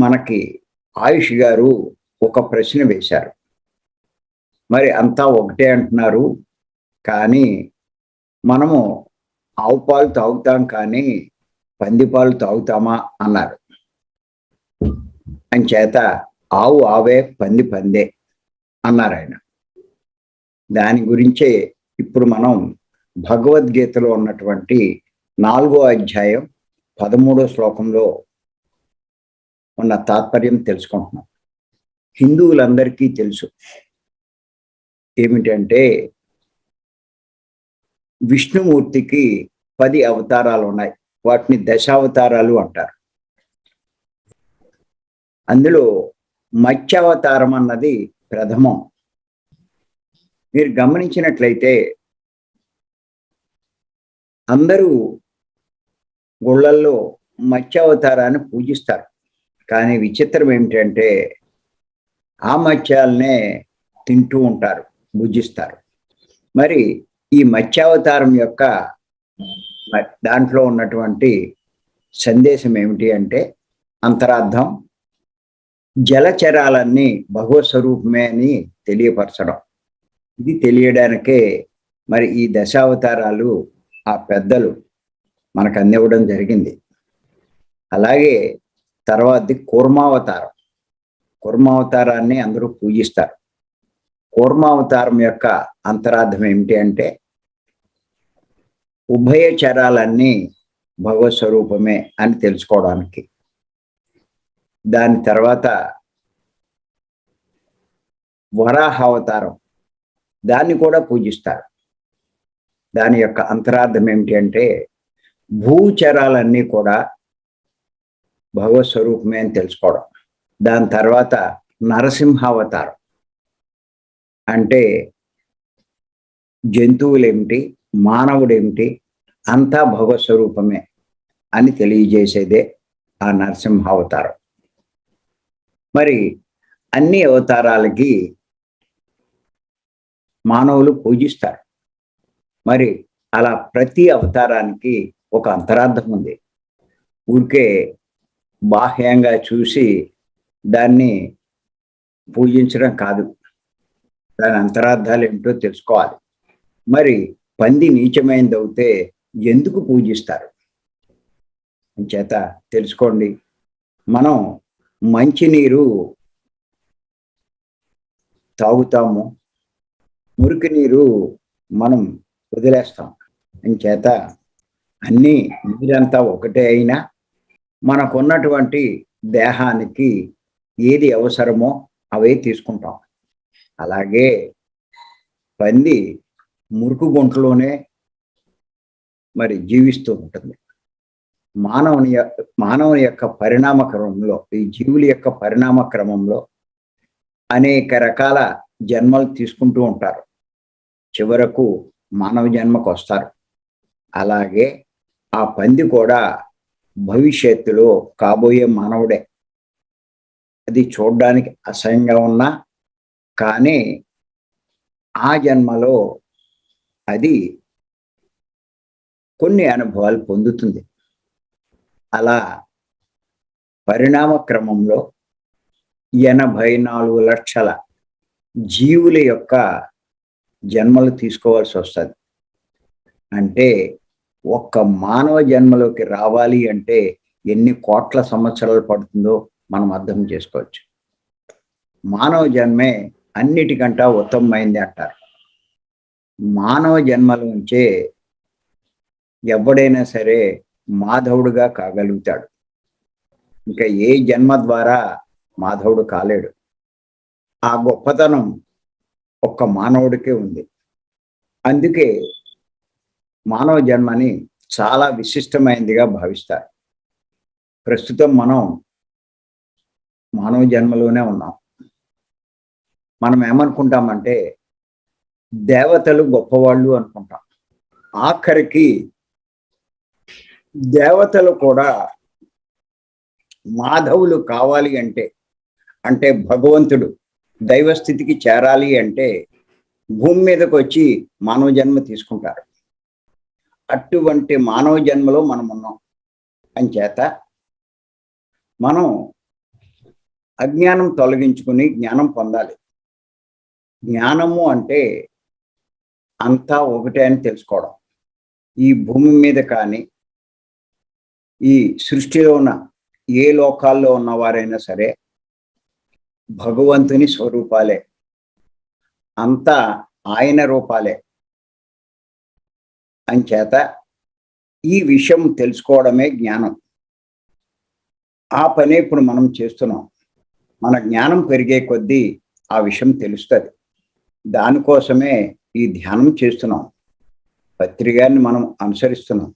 మనకి ఆయుష్ గారు ఒక ప్రశ్న వేశారు. మరి అంతా ఒకటే అంటున్నారు. కానీ మనము ఆవు పాలు తాగుతాం కానీ పంది పాలు తాగుతామా అన్నారు. అంచేత ఆవు ఆవే పంది పందే అన్నారాయన. దాని గురించే ఇప్పుడు మనం భగవద్గీతలో ఉన్నటువంటి 4వ అధ్యాయం 13వ శ్లోకంలో ఉన్న తాత్పర్యం తెలుసుకుంటున్నాం. హిందువులందరికీ తెలుసు ఏమిటంటే విష్ణుమూర్తికి 10 అవతారాలు ఉన్నాయి. వాటిని దశావతారాలు అంటారు. అందులో మత్స్యావతారం అన్నది ప్రథమం. మీరు గమనించినట్లయితే అందరూ గుళ్ళల్లో మత్స్యావతారాన్ని పూజిస్తారు. కానీ విచిత్రం ఏమిటంటే ఆ మత్స్యాలనే తింటూ ఉంటారు, భుజిస్తారు. మరి ఈ మత్స్యావతారం యొక్క దాంట్లో ఉన్నటువంటి సందేశం ఏమిటి అంటే అంతరార్థం జలచరాలన్నీ భగవత్ స్వరూపమే అని తెలియపరచడం. ఇది తెలియడానికే మరి ఈ దశావతారాలు ఆ పెద్దలు మనకు అందివ్వడం జరిగింది. అలాగే తర్వాతది కూర్మావతారం. కూర్మావతారాన్ని అందరూ పూజిస్తారు. కూర్మావతారం యొక్క అంతరార్థం ఏమిటి అంటే ఉభయచరాలన్నీ భగవత్ స్వరూపమే అని తెలుసుకోవడానికి. దాని తర్వాత వరాహావతారం, దాన్ని కూడా పూజిస్తారు. దాని యొక్క అంతరార్థం ఏమిటి అంటే భూచరాలన్నీ కూడా భగవత్ స్వరూపమే అని తెలుసుకోవడం. దాని తర్వాత నరసింహావతారం అంటే జంతువులేమిటి, మానవుడేమిటి అంతా భగవత్ స్వరూపమే అని తెలియజేసేదే ఆ నరసింహావతారం. మరి అన్ని అవతారాలకి మానవులు పూజిస్తారు. మరి అలా ప్రతి అవతారానికి ఒక అంతరార్థం ఉంది. ఊరికే బాహ్యంగా చూసి దాన్ని పూజించడం కాదు, దాని అంతరార్థాలు ఏమిటో తెలుసుకోవాలి. మరి పంది నీచమైనది అవుతే ఎందుకు పూజిస్తారు చేత తెలుసుకోండి. మనం మంచినీరు తాగుతాము, మురికి నీరు మనం వదిలేస్తాం. చేత అన్నీ నీరంతా ఒకటే అయినా మనకున్నటువంటి దేహానికి ఏది అవసరమో అవే తీసుకుంటాం. అలాగే పంది మురుకు గుంటలోనే మరి జీవిస్తూ ఉంటుంది. మానవుని యొక్క పరిణామ క్రమంలో, ఈ జీవుల యొక్క పరిణామ క్రమంలో అనేక రకాల జన్మలు తీసుకుంటూ ఉంటారు. చివరకు మానవ జన్మకు వస్తారు. అలాగే ఆ పంది కూడా భవిష్యత్తులో కాబోయే మానవుడే. అది చూడడానికి అసహ్యంగా ఉన్నా కానీ ఆ జన్మలో అది కొన్ని అనుభవాలు పొందుతుంది. అలా పరిణామ క్రమంలో 84 లక్షల జీవుల యొక్క జన్మలు తీసుకోవాల్సి వస్తుంది. అంటే ఒక్క మానవ జన్మలోకి రావాలి అంటే ఎన్ని కోట్ల సంవత్సరాలు పడుతుందో మనం అర్థం చేసుకోవచ్చు. మానవ జన్మే అన్నిటికంటా ఉత్తమమైంది అంటారు. మానవ జన్మలోంచే ఎవడైనా సరే మాధవుడుగా కాగలుగుతాడు. ఇంకా ఏ జన్మ ద్వారా మాధవుడు కాలేడు. ఆ గొప్పతనం ఒక్క మానవుడికే ఉంది. అందుకే మానవ జన్మని చాలా విశిష్టమైనదిగా భావిస్తారు. ప్రస్తుతం మనం మానవ జన్మలోనే ఉన్నాం. మనం ఏమనుకుంటామంటే దేవతలు గొప్పవాళ్ళు అనుకుంటాం. ఆఖరికి దేవతలు కూడా మాధవులు కావాలి అంటే భగవంతుడు దైవస్థితికి చేరాలి అంటే భూమి మీదకి వచ్చి మానవ జన్మ తీసుకుంటారు. అటువంటి మానవ జన్మలో మనం ఉన్నాం. అంచేత మనం అజ్ఞానం తొలగించుకుని జ్ఞానం పొందాలి. జ్ఞానము అంటే అంతా ఒకటే అని తెలుసుకోవడం. ఈ భూమి మీద కానీ ఈ సృష్టిలో ఉన్న ఏ లోకాల్లో ఉన్నవారైనా సరే భగవంతుని స్వరూపాలే, అంతా ఆయన రూపాలే. అంచేత ఈ విషయం తెలుసుకోవడమే జ్ఞానం. ఆ పని ఇప్పుడు మనం చేస్తున్నాం. మన జ్ఞానం పెరిగే కొద్దీ ఆ విషయం తెలుస్తుంది. దానికోసమే ఈ ధ్యానం చేస్తున్నాం. పత్రికని మనం అనుసరిస్తున్నాం.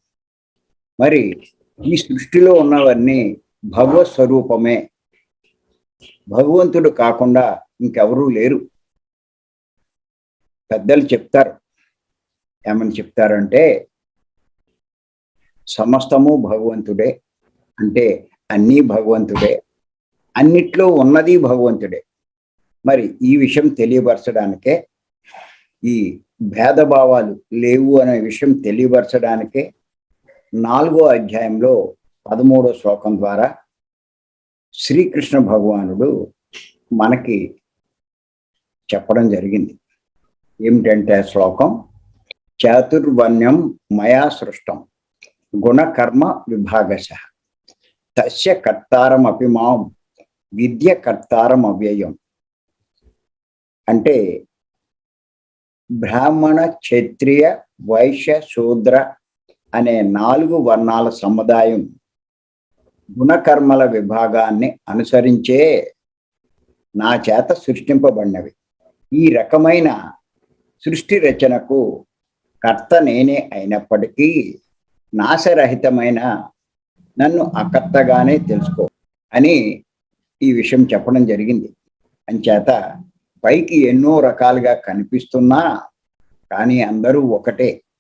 మరి ఈ సృష్టిలో ఉన్నవన్నీ భగవత్ స్వరూపమే. భగవంతుడు కాకుండా ఇంకెవరూ లేరు. పెద్దలు చెప్తారు. ఏమని చెప్తారంటే, సమస్తము భగవంతుడే, అంటే అన్నీ భగవంతుడే, అన్నిట్లో ఉన్నది భగవంతుడే. మరి ఈ విషయం తెలియపరచడానికే, ఈ భేదభావాలు లేవు అనే విషయం తెలియపరచడానికే 4వ అధ్యాయంలో 13వ శ్లోకం ద్వారా శ్రీకృష్ణ భగవానుడు మనకి చెప్పడం జరిగింది. ఏమిటంటే ఆ శ్లోకం, చాతుర్వర్ణ్యం మయా సృష్టం గుణకర్మ విభాగశః తస్య కర్తారం అపి మాం విద్య కర్తారం అవ్యయం. అంటే బ్రాహ్మణ, క్షత్రియ, వైశ్య, శూద్ర అనే 4 వర్ణాల సముదాయం గుణకర్మల విభాగాన్ని అనుసరించే నా చేత సృష్టింపబడినవి. ఈ రకమైన సృష్టి రచనకు కర్త నేనే అయినప్పటికీ నాశరహితమైన నన్ను అకర్తగానే తెలుసుకో అని ఈ విషయం చెప్పడం జరిగింది. అంచేత పైకి ఎన్నో రకాలుగా కనిపిస్తున్నా కానీ అందరూ ఒకటే.